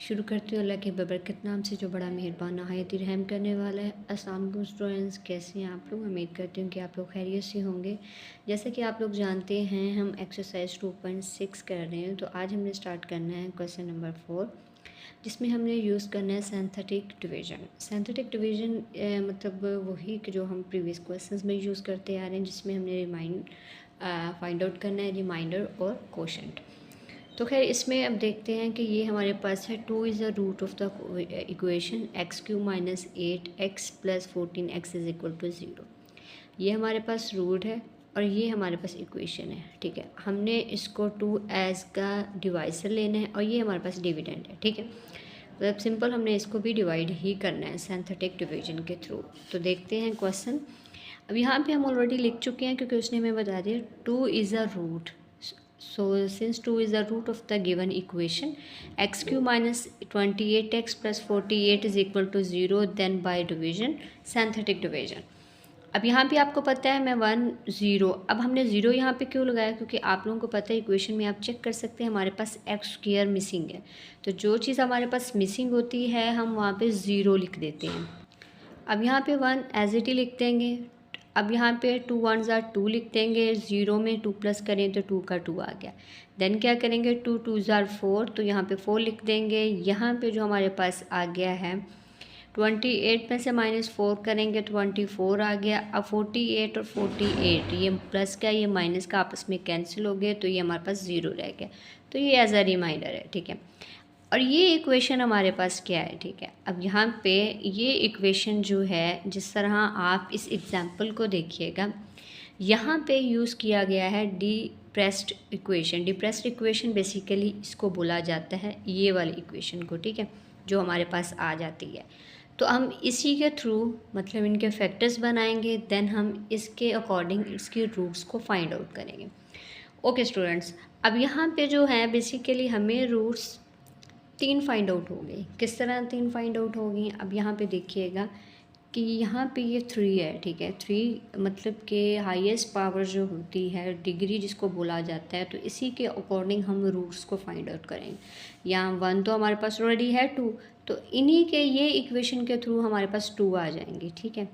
शुरू करते हो अल्लाह के बबरकत नाम से जो बड़ा मेहरबान नहायत ही रहम करने वाला है। अस्सलाम वालेकुम स्टूडेंट्स, कैसे हैं आप लोग? उम्मीद करती हूँ कि आप लोग खैरियत से होंगे। जैसे कि आप लोग जानते हैं हम एक्सरसाइज 2.6 कर रहे हैं, तो आज हमने स्टार्ट करना है क्वेश्चन नंबर 4, जिसमें हमने यूज़ करना है सिंथेटिक डिवीज़न। सिंथेटिक डिवीज़न मतलब वही कि जो हम प्रीवियस क्वेश्चंस में यूज़ करते आ रहे हैं, जिसमें हमने फाइंड आउट करना है रिमाइंडर और कोशेंट। तो खैर इसमें अब देखते हैं कि ये हमारे पास है 2 is the root of the equation x³ minus 8x plus 14x is equal to 0। ये हमारे पास रूट है और ये हमारे पास इक्वेशन है। ठीक है, हमने इसको 2 एज का डिवाइसर लेना है और ये हमारे पास डिविडेंड है। ठीक है, मतलब सिंपल हमने इसको भी डिवाइड ही करना है सिंथेटिक डिवीजन के थ्रू। तो देखते हैं क्वेश्चन। अब यहाँ पे हम ऑलरेडी लिख चुके हैं क्योंकि उसने हमें बता दिया 2 is a root. So since 2 is the root of the given equation, x³ minus 28x plus 48 is equal to 0, then by division, synthetic division। अब यहाँ पे आपको पता है मैं 1 0, अब हमने 0 यहाँ पे क्यों लगाया? क्योंकि आप लोगों को पता है इक्वेशन में आप चेक कर सकते हैं हमारे पास x² मिसिंग है, तो जो चीज़ हमारे पास मिसिंग होती है हम वहाँ पे 0 लिख देते हैं। अब यहाँ पे 1 एज इट ही लिख देंगे। अब यहाँ पे 2 1s are 2 लिख देंगे, 0 में 2 प्लस करें तो 2 का 2 आ गया। देन क्या करेंगे 2 2s are 4, तो यहाँ पे 4 लिख देंगे। यहाँ पे जो हमारे पास आ गया है 28 में से -4 करेंगे 24 आ गया। अब 48 और 48 ये प्लस का ये माइनस का आपस में कैंसिल हो गए, तो ये हमारे पास 0 रह गया। तो ये एज अ रिमाइंडर है। ठीक है, और ये इक्वेशन हमारे पास क्या है? ठीक है, अब यहाँ पे ये इक्वेशन जो है, जिस तरह आप इस एग्जाम्पल को देखिएगा, यहाँ पे यूज़ किया गया है depressed equation. Depressed equation basically इसको बोला जाता है ये वाली इक्वेशन को। ठीक है, जो हमारे पास आ जाती है, तो हम इसी के थ्रू मतलब इनके फैक्टर्स बनाएंगे, देन हम इसके अकॉर्डिंग इसके रूट्स को फाइंड आउट करेंगे। ओके स्टूडेंट्स, अब यहाँ पे जो है बेसिकली हमें रूट्स 3 फाइंड आउट हो गई। किस तरह 3 फाइंड आउट हो गई? अब यहाँ पे देखिएगा कि यहाँ पे ये 3 है। ठीक है, 3 मतलब कि हाईएस्ट पावर जो होती है, डिग्री जिसको बोला जाता है, तो इसी के अकॉर्डिंग हम रूट्स को फाइंड आउट करेंगे। यहाँ 1 तो हमारे पास ऑलरेडी है 2, तो इन्हीं के ये इक्वेशन के थ्रू हमारे पास 2 आ जाएंगे। ठीक है,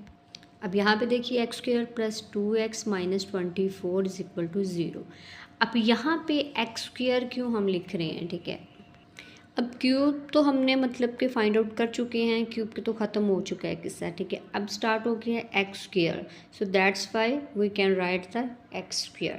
अब यहाँ पे देखिए x² plus 2x minus 24 is equal to 0। अब यहाँ पे x² क्यों हम लिख रहे हैं? ठीक है, अब क्यूब तो हमने मतलब कि फाइंड आउट कर चुके हैं, क्यूब के तो ख़त्म हो चुका है किस्सा। ठीक है, अब स्टार्ट हो गया x², so that's why we can write the x²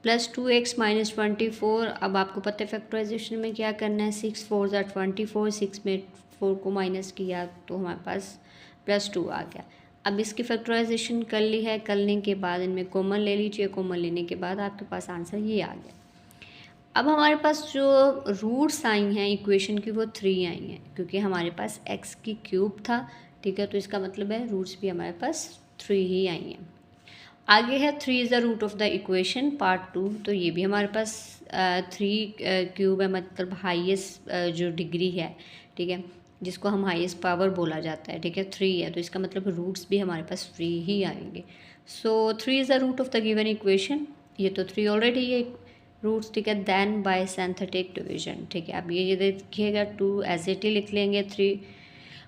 plus 2x minus 24। अब आपको पता है फैक्टराइजेशन में क्या करना है, 6 4s are 24, 6 में 4 को माइनस किया तो हमारे पास प्लस 2 आ गया। अब इसकी फैक्टराइजेशन कर ली है, करने के बाद इनमें कॉमन ले लीजिए, कॉमन लेने के बाद आपके पास आंसर ये आ गया। अब हमारे पास जो रूट्स आई हैं इक्वेशन की वो 3 आई हैं, क्योंकि हमारे पास x³ था। ठीक है, तो इसका मतलब है रूट्स भी हमारे पास 3 ही आई हैं। आगे है 3 is the root of the equation part 2, तो ये भी हमारे पास 3³ है, मतलब हाईएस्ट जो डिग्री है। ठीक है, जिसको हम हाईएस्ट पावर बोला जाता है। ठीक है, 3 है, तो इसका मतलब रूट्स भी हमारे पास 3 ही आएंगे। So 3 is the root of the given equation, ये तो 3 ऑलरेडी है रूट्स। ठीक है, देन बाय सिंथेटिक डिवीजन। ठीक है, अब ये देखिएगा 2 एज इट ही लिख लेंगे 3,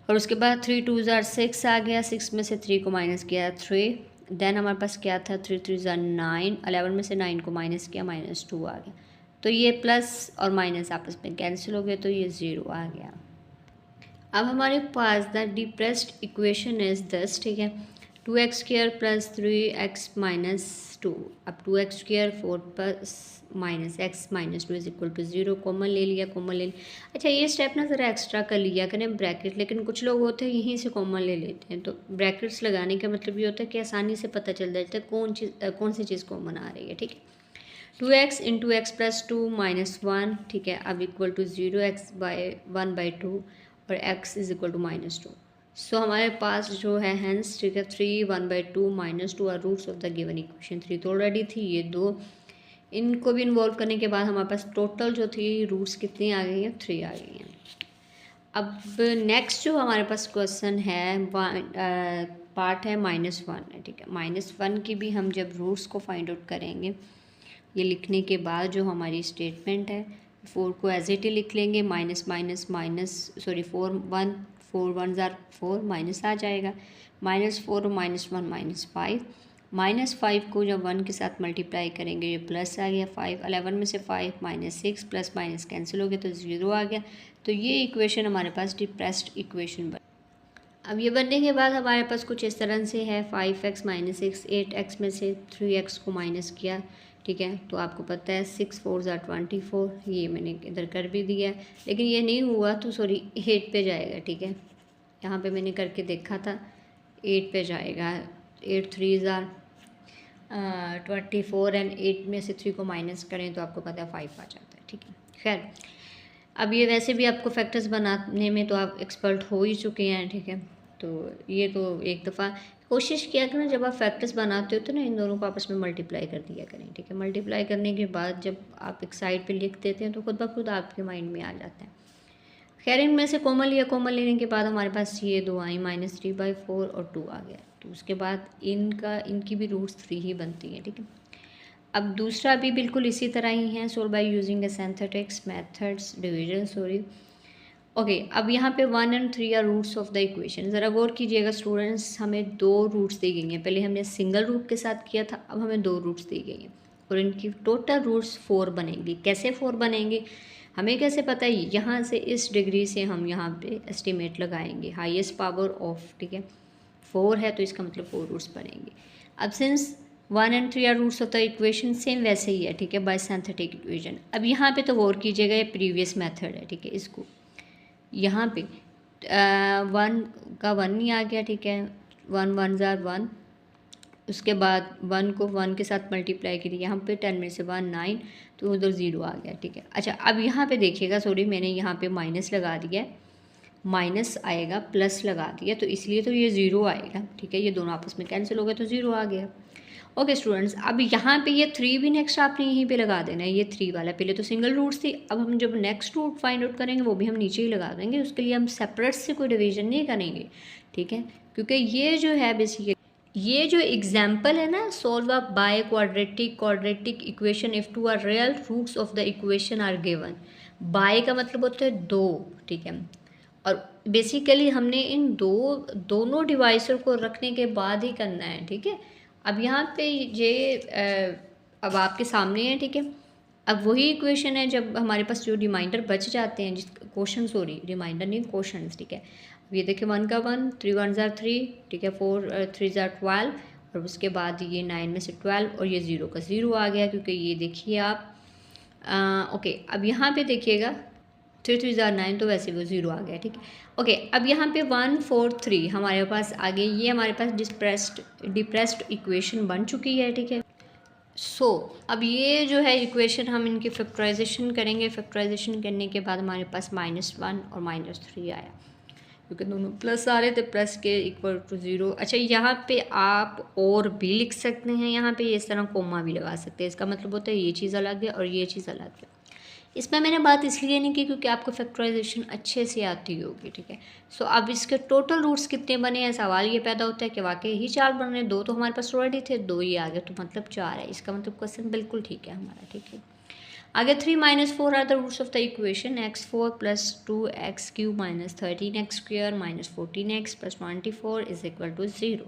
और उसके बाद 3 2s are 6 आ गया, 6 में से 3 को माइनस किया 3। देन हमारे पास क्या था 3 3s are 9, 11 में से 9 को माइनस किया -2 आ गया। तो ये प्लस और माइनस आपस में कैंसिल हो गए, तो ये 0 आ गया। अब हमारे पास the depressed equation is this. ठीक है, 2x² प्लस 3x माइनस 2। अब 2x² 4 plus minus x minus 2 is equal to 0। Common ले लिया, कॉमन ले लिया। अच्छा, ये स्टेप ना ज़रा एक्स्ट्रा कर लिया करें ब्रैकेट, लेकिन कुछ लोग होते हैं यहीं से कॉमन ले लेते हैं। तो ब्रैकेट्स लगाने का मतलब ये होता है कि आसानी से पता चल जाता है कौन सी चीज़ कॉमन आ रही है। ठीक है, 2x into x plus 2 minus 1। ठीक है, अब इक्वल टू 0, x बाय 1/2 और x इज इक्वल टू -2। सो हमारे पास जो है हैंस, ठीक है, 3 1/2 -2 are roots of the given equation. 3 तो ऑलरेडी थी, ये 2 इनको भी इन्वॉल्व करने के बाद हमारे पास टोटल जो थी रूट्स कितनी आ गई हैं? 3 आ गई हैं। अब नेक्स्ट जो हमारे पास क्वेश्चन है पार्ट है -1 है। ठीक है, -1 की भी हम जब रूट्स को फाइंड आउट करेंगे, ये लिखने के बाद जो हमारी स्टेटमेंट है 4 को एज इट ही लिख लेंगे, माइनस माइनस माइनस सॉरी 4 1 ज़ार 4 माइनस आ जाएगा, -4 और -1 -5, -5 को जब 1 के साथ मल्टीप्लाई करेंगे ये प्लस आ गया 5, 11 में से 5 -6 प्लस माइनस कैंसिल हो गया तो 0 आ गया। तो ये इक्वेशन हमारे पास डिप्रेस्ड इक्वेशन बन। अब ये बनने के बाद हमारे पास कुछ इस तरह से है 5x - 6, 8x में से 3x को माइनस किया, ठीक है। तो आपको पता है 6 4 ज़ार 24, ये मैंने इधर कर भी दिया है, लेकिन ये नहीं हुआ तो सॉरी 8 पे जाएगा, ठीक है। यहाँ पे मैंने करके देखा था 8 पे जाएगा, 8 3 ज़ार 24 एंड 8 में से 3 को माइनस करें तो आपको पता है 5 आ जाता है, ठीक है। खैर अब ये वैसे भी आपको फैक्टर्स बनाने में तो आप एक्सपर्ट हो ही चुके हैं, ठीक है। तो ये तो एक दफ़ा कोशिश किया करें जब आप फैक्टर्स बनाते हो तो ना इन दोनों को आपस में मल्टीप्लाई कर दिया करें, ठीक है। मल्टीप्लाई करने के बाद जब आप एक साइड पे लिख देते हैं तो खुद ब खुद आपके माइंड में आ जाता है। खैर इनमें से कॉमन लिया, कॉमन लेने के बाद हमारे पास ये 2 आई -3/4 और 2 आ गया। तो उसके बाद इनकी भी रूट्स 3 ही बनती हैं, ठीक है। अब दूसरा भी बिल्कुल इसी तरह ही है, solve by using synthetics methods division sorry. Okay अब यहाँ पे 1 और 3 are roots of the equation. ज़रा गौर कीजिएगा स्टूडेंट्स, हमें 2 रूट्स दी गई हैं। पहले हमने सिंगल रूट के साथ किया था, अब हमें 2 रूट्स दी गई हैं और इनकी टोटल रूट्स 4 बनेंगी। कैसे 4 बनेंगे हमें कैसे पता है? यहाँ से इस डिग्री से हम यहाँ पे एस्टिमेट लगाएंगे हाईएस्ट पावर ऑफ, ठीक है। 4 है तो इसका मतलब 4 रूट्स बनेंगे। अब सिंस 1 और 3 are roots of the equation, same वैसे ही है, ठीक है, बाय सिंथेटिक इक्वेशन। अब यहाँ पे तो गौर कीजिएगा ये प्रीवियस मेथड है, ठीक है। इसको यहाँ पे 1 का 1 नहीं आ गया, ठीक है, 1 1 ज़ार 1, उसके बाद 1 को 1 के साथ मल्टीप्लाई करिए, यहाँ पे 10 में से 1 9 तो उधर 0 आ गया, ठीक है। अच्छा अब यहाँ पे देखिएगा, सॉरी मैंने यहाँ पे माइनस लगा दिया है, माइनस आएगा प्लस लगा दिया तो इसलिए तो ये 0 आएगा, ठीक है। ये दोनों आपस में कैंसिल हो गए तो 0 आ गया। ओके स्टूडेंट्स, अब यहाँ पे ये 3 भी नेक्स्ट आपने यहीं पे लगा देना है, ये 3 वाला। पहले तो सिंगल रूट्स थी, अब हम जब नेक्स्ट रूट फाइंड आउट करेंगे वो भी हम नीचे ही लगा देंगे। उसके लिए हम सेपरेट से कोई डिवीजन नहीं करेंगे, ठीक है, क्योंकि ये जो है बेसिकली ये जो एग्जाम्पल है ना, solve a biquadratic equation if 2 are real roots of the equation are given. Bi का मतलब होता है 2, ठीक है। और बेसिकली हमने इन दोनों डिवाइसर को रखने के बाद ही करना है, ठीक है। अब यहाँ पे ये अब आपके सामने है, ठीक है। अब वही इक्वेशन है जब हमारे पास जो रिमाइंडर बच जाते हैं, जिस क्वेश्चन सॉरी रिमाइंडर नहीं क्वेश्चन, ठीक है। अब ये देखिए 1 का 1, 3 1 ज़ार 3, ठीक है, 4 3 ज़ार 12 और उसके बाद ये 9 में से 12 और ये 0 का 0 आ गया, क्योंकि ये देखिए आप ओके अब यहाँ पे देखिएगा 3 3 ज़ार 9 तो वैसे वो 0 आ गया, ठीक है। ओके अब यहाँ पे 1 4 3 हमारे पास आगे ये हमारे पास डिप्रेस्ड इक्वेशन बन चुकी है, ठीक है। सो अब ये जो है इक्वेशन हम इनकी फैक्टराइजेशन करेंगे। फैक्टराइजेशन करने के बाद हमारे पास -1 और -3 आया, क्योंकि दोनों प्लस आ रहे थे, प्लस के इक्वल टू 0। अच्छा यहाँ पे आप और भी लिख सकते हैं, यहाँ पे इस तरह कोमा भी लगा सकते हैं। इसका मतलब होता है ये चीज़ अलग है और ये चीज़ अलग है। इसमें मैंने बात इसलिए नहीं की क्योंकि आपको फैक्टराइजेशन अच्छे से आती होगी, ठीक है। सो अब इसके टोटल रूट्स कितने बने हैं, सवाल ये पैदा होता है कि वाकई ही 4 बन रहे हैं। 2 तो हमारे पास ऑलरेडी थे, 2 ही आ गए तो मतलब 4 है। इसका मतलब क्वेश्चन बिल्कुल ठीक है हमारा, ठीक है। आगे 3 - 4 are the roots of the equation x4 + 2x³ - 13x² - 14x + 24 = 0।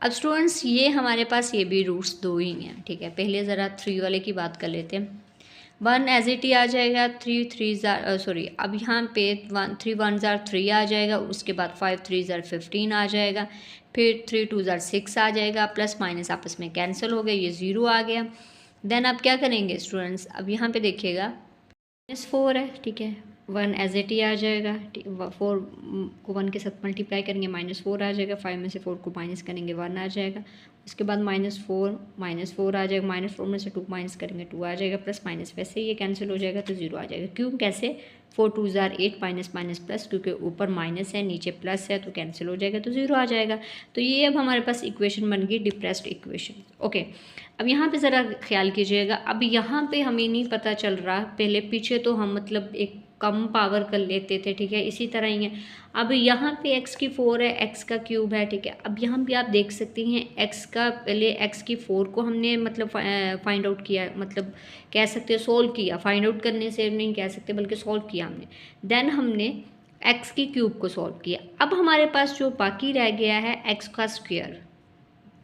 अब स्टूडेंट्स ये हमारे पास ये भी रूट्स 2 ही हैं, ठीक है। पहले ज़रा 3 वाले की बात कर लेते हैं। 1 एज इट ही आ जाएगा, 3 3 ज़ार सॉरी अब यहाँ पे 3 1 ज़ार 3 आ जाएगा, उसके बाद 5 3 ज़ार 15 आ जाएगा, फिर 3 2 ज़ार 6 आ जाएगा, प्लस माइनस आपस में कैंसिल हो गए, ये 0 आ गया। देन आप क्या करेंगे स्टूडेंट्स, अब यहाँ पे देखिएगा -4 है, ठीक है। 1 एज इट ही आ जाएगा, 4 को 1 के साथ मल्टीप्लाई करेंगे -4 आ जाएगा, 5 में से 4 को माइनस करेंगे 1 आ जाएगा, उसके बाद -4 आ जाएगा, -4 में से 2 माइनस करेंगे 2 आ जाएगा, प्लस माइनस वैसे ही ये कैंसिल हो जाएगा तो 0 आ जाएगा। क्यों कैसे? 4 2 ज़ार 8 माइनस माइनस प्लस, क्योंकि ऊपर माइनस है नीचे प्लस है तो कैंसिल हो जाएगा तो 0 आ जाएगा। तो ये अब हमारे पास इक्वेशन बन गई डिप्रेस्ड इक्वेशन। ओके, अब यहाँ पे ज़रा ख्याल कीजिएगा, अब यहाँ पे हमें नहीं पता चल रहा, पहले पीछे तो हम मतलब एक कम पावर कर लेते थे, ठीक है, इसी तरह ही है। अब यहाँ पे x की 4 है, x का क्यूब है, ठीक है। अब यहाँ पे आप देख सकते हैं x का, पहले x की 4 को हमने मतलब फाइंड आउट किया, मतलब कह सकते हैं सोल्व किया, फाइंड आउट करने से नहीं कह सकते बल्कि सोल्व किया हमने। देन हमने x की क्यूब को सोल्व किया। अब हमारे पास जो बाकी रह गया है x का स्क्वायर,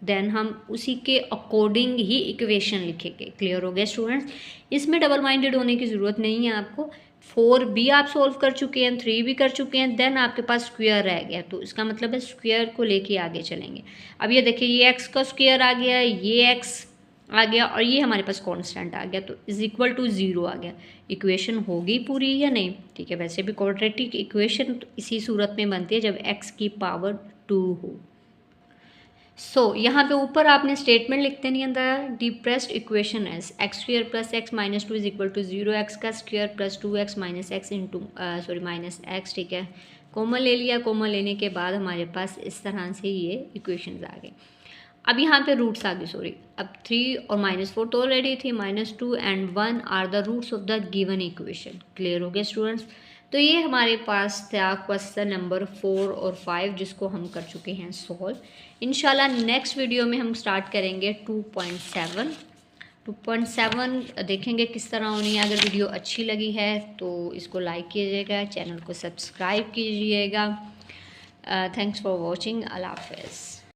देन हम उसी के अकॉर्डिंग ही इक्वेशन लिखेंगे। क्लियर हो गया स्टूडेंट्स? इसमें डबल माइंडेड होने की ज़रूरत नहीं है आपको। 4 भी आप सोल्व कर चुके हैं, 3 भी कर चुके हैं, देन आपके पास स्क्वायर रह गया, तो इसका मतलब है स्क्वायर को लेके आगे चलेंगे। अब ये देखिए, ये x का स्क्वायर आ गया, ये x आ गया और ये हमारे पास कांस्टेंट आ गया, तो इज इक्वल टू 0 आ गया। इक्वेशन होगी पूरी या नहीं? ठीक है, वैसे भी क्वाड्रेटिक इक्वेशन तो इसी सूरत में बनती है जब x की पावर 2 हो। यहाँ पे ऊपर आपने स्टेटमेंट लिखते नहीं अंदर, depressed equation as x square plus x minus 2 is equal to 0, x का square plus 2x minus x into minus x, ठीक है। कॉमन ले लिया, कॉमन लेने के बाद हमारे पास इस तरह से ये इक्वेशंस आ गए। अब यहाँ पे रूट्स आ गए, अब 3 और -4 तो ऑलरेडी थी, -2 and 1 are the roots of the given equation. Clear हो गया स्टूडेंट्स? तो ये हमारे पास था क्वेश्चन नंबर 4 और 5 जिसको हम कर चुके हैं सॉल्व। इंशाल्लाह नेक्स्ट वीडियो में हम स्टार्ट करेंगे 2.7 देखेंगे किस तरह होनी है। अगर वीडियो अच्छी लगी है तो इसको लाइक कीजिएगा, चैनल को सब्सक्राइब कीजिएगा। Thanks for watching. अल्लाह हाफ़िज़।